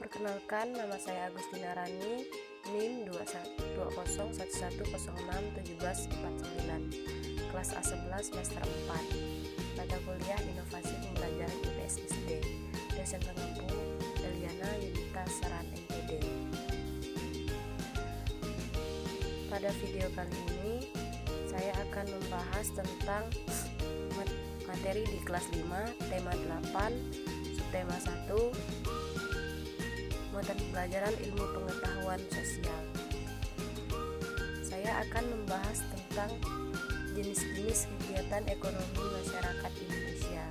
Perkenalkan, nama saya Agustina Rani, NIM 211061749, kelas A11 semester 4, mata kuliah Inovasi Pembelajaran IPS SD, dosen pengampu Eliana Yudita Saran MPD. Pada video kali ini, saya akan membahas tentang materi di kelas 5, tema 8, subtema 1, muatan pembelajaran ilmu pengetahuan sosial. Saya akan membahas tentang jenis-jenis kegiatan ekonomi masyarakat Indonesia.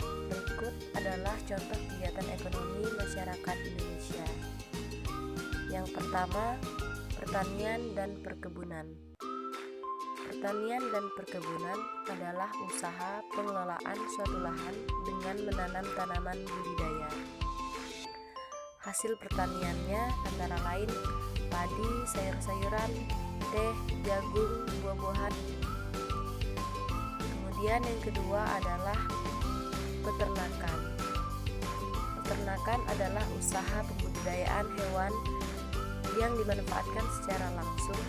Berikut adalah contoh kegiatan ekonomi masyarakat Indonesia. Yang pertama, pertanian dan perkebunan. Pertanian dan perkebunan adalah usaha pengelolaan suatu lahan dengan menanam tanaman budidaya. Hasil pertaniannya antara lain padi, sayur-sayuran, teh, jagung, buah-buahan. Kemudian yang kedua adalah peternakan. Peternakan adalah usaha pembudidayaan hewan yang dimanfaatkan secara langsung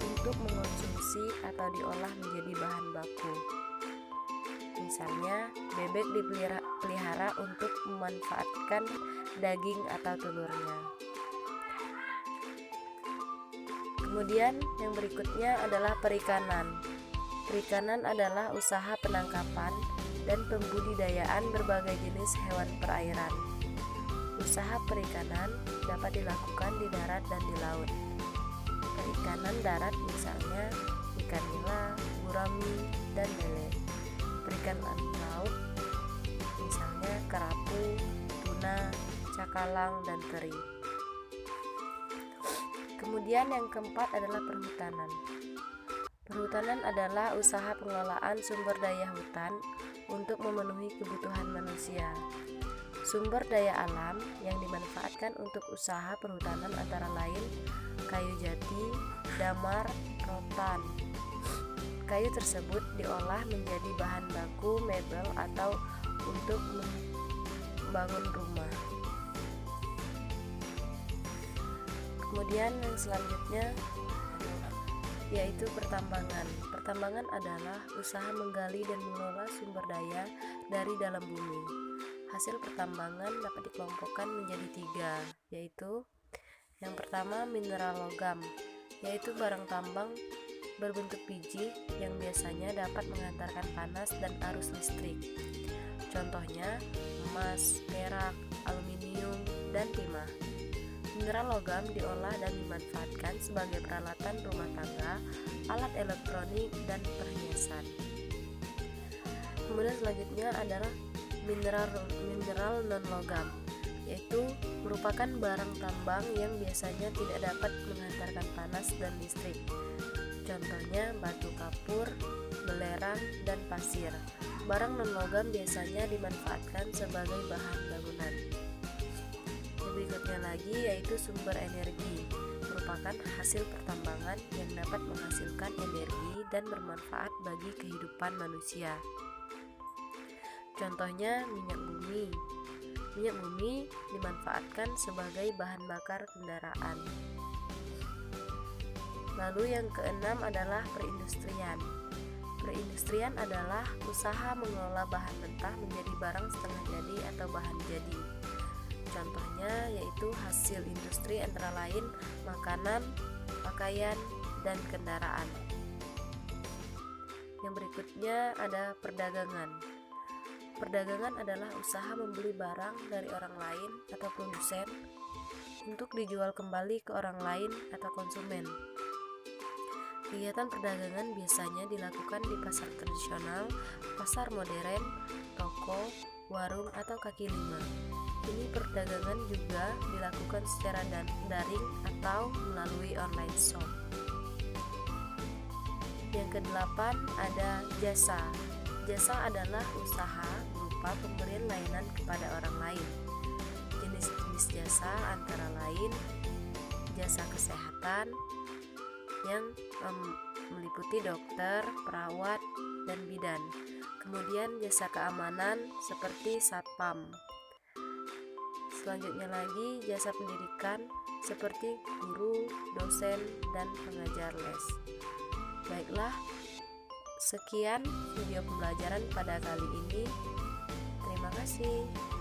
untuk mengonsumsi atau diolah menjadi bahan baku. Misalnya, bebek dipelihara untuk memanfaatkan daging atau telurnya. Kemudian yang berikutnya adalah perikanan. Perikanan adalah usaha penangkapan dan pembudidayaan berbagai jenis hewan perairan. Usaha perikanan dapat dilakukan di darat dan di laut. Perikanan darat misalnya ikan nila, gurami, dan lele. Perikanan laut misalnya kerapu, tuna, cakalang, dan teri. Kemudian yang keempat adalah perhutanan. Perhutanan adalah usaha pengelolaan sumber daya hutan untuk memenuhi kebutuhan manusia. Sumber daya alam yang dimanfaatkan untuk usaha perhutanan antara lain kayu jati, damar, rotan. Kayu tersebut diolah menjadi bahan baku mebel atau untuk membangun rumah. Kemudian yang selanjutnya yaitu pertambangan. Pertambangan adalah usaha menggali dan mengelola sumber daya dari dalam bumi. Hasil pertambangan dapat dikelompokkan menjadi 3, yaitu yang pertama mineral logam, yaitu barang tambang berbentuk biji yang biasanya dapat mengantarkan panas dan arus listrik. Contohnya emas, perak, aluminium, dan timah. Mineral logam diolah dan dimanfaatkan sebagai peralatan rumah tangga, alat elektronik, dan perhiasan. Kemudian selanjutnya adalah mineral non-logam, yaitu merupakan barang tambang yang biasanya tidak dapat mengantarkan panas dan listrik. Contohnya batu kapur, belerang, dan pasir. Barang non-logam biasanya dimanfaatkan sebagai bahan bangunan. Yang berikutnya lagi yaitu sumber energi, merupakan hasil pertambangan yang dapat menghasilkan energi dan bermanfaat bagi kehidupan manusia. Contohnya minyak bumi. Minyak bumi dimanfaatkan sebagai bahan bakar kendaraan. Lalu yang keenam adalah perindustrian. Perindustrian adalah usaha mengelola bahan mentah menjadi barang setengah jadi atau bahan jadi. Contohnya yaitu hasil industri antara lain makanan, pakaian, dan kendaraan. Yang berikutnya ada perdagangan. Perdagangan adalah usaha membeli barang dari orang lain atau produsen untuk dijual kembali ke orang lain atau konsumen. Kegiatan perdagangan biasanya dilakukan di pasar tradisional, pasar modern, toko, warung, atau kaki lima. Ini perdagangan juga dilakukan secara daring atau melalui online shop. Yang kedelapan ada jasa. Jasa adalah usaha berupa pemberian layanan kepada orang lain. Jenis-jenis jasa antara lain jasa kesehatan yang meliputi dokter, perawat, dan bidan. Kemudian jasa keamanan seperti satpam. Selanjutnya lagi jasa pendidikan seperti guru, dosen, dan pengajar les. Baiklah, sekian video pembelajaran pada kali ini. Terima kasih.